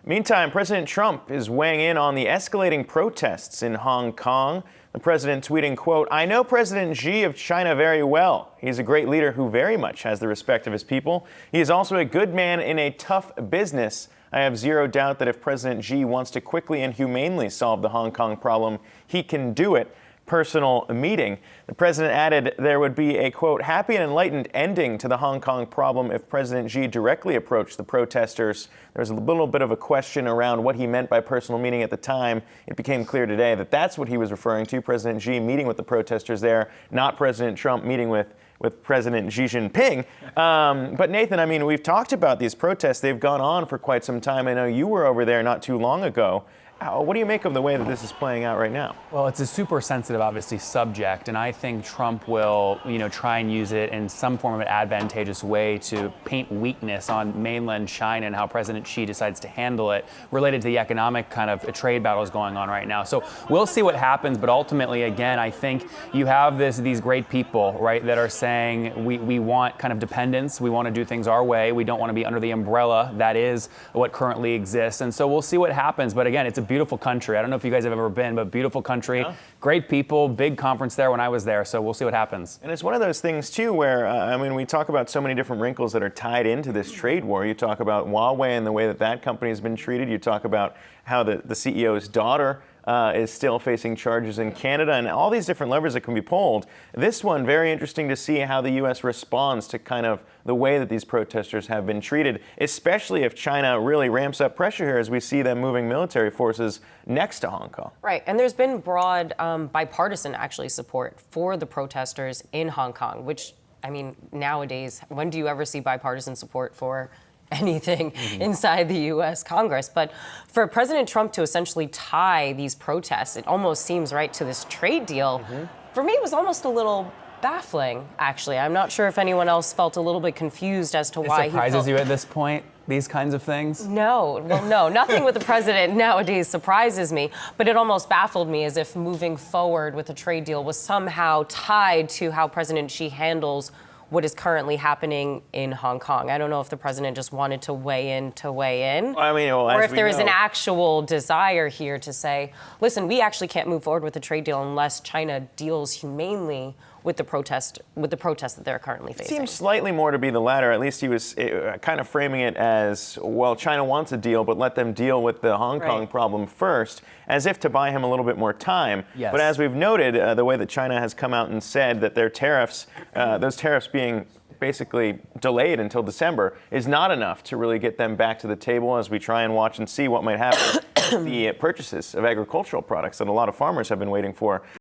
Meantime, President Trump is weighing in on the escalating protests in Hong Kong. The president tweeting, quote, "I know President Xi of China very well. He's a great leader who very much has the respect of his people. He is also a good man in a tough business. I have zero doubt that if President Xi wants to quickly and humanely solve the Hong Kong problem, he can do it." Personal meeting. The president added there would be a, quote, "happy and enlightened ending to the Hong Kong problem if President Xi directly approached the protesters." There was a little bit of a question around what he meant by personal meeting at the time. It became clear today that that's what he was referring to, President Xi meeting with the protesters there, not President Trump meeting with President Xi Jinping. But Nathan, I mean, we've talked about these protests. They've gone on for quite some time. I know you were over there not too long ago. What do you make of the way that this is playing out right now? Well, it's a super sensitive, obviously, subject, and I think Trump will, try and use it in some form of an advantageous way to paint weakness on mainland China and how President Xi decides to handle it related to the economic kind of trade battles going on right now. So we'll see what happens, but ultimately, again, I think you have these great people, right, that are saying we want kind of dependence, we want to do things our way, we don't want to be under the umbrella that is what currently exists, and so we'll see what happens. But again, it's a beautiful country. I don't know if you guys have ever been, but beautiful country, yeah. Great people, big conference there when I was there, so we'll see what happens. And it's one of those things, too, where, we talk about so many different wrinkles that are tied into this trade war. You talk about Huawei and the way that company has been treated. You talk about how the CEO's daughter is still facing charges in Canada, and all these different levers that can be pulled. This one, very interesting to see how the U.S. responds to kind of the way that these protesters have been treated, especially if China really ramps up pressure here as we see them moving military forces next to Hong Kong. Right, and there's been broad bipartisan, actually, support for the protesters in Hong Kong, which, I mean, nowadays, when do you ever see bipartisan support for anything inside the U.S. Congress? But for President Trump to essentially tie these protests, it almost seems right to this trade deal. For me, it was almost a little baffling, actually. I'm not sure if anyone else felt a little bit confused as to why he surprises you at this point, these kinds of things? No, well, no, nothing with the president nowadays surprises me, but it almost baffled me as if moving forward with a trade deal was somehow tied to how President Xi handles what is currently happening in Hong Kong. I don't know if the president just wanted to weigh in. Or if there is an actual desire here to say, listen, we actually can't move forward with a trade deal unless China deals humanely with the protest that they're currently facing. It seems slightly more to be the latter. At least he was kind of framing it as, well, China wants a deal, but let them deal with the Hong Kong problem first, as if to buy him a little bit more time. Yes. But as we've noted, the way that China has come out and said that their tariffs, those tariffs being basically delayed until December, is not enough to really get them back to the table as we try and watch and see what might happen with the purchases of agricultural products that a lot of farmers have been waiting for.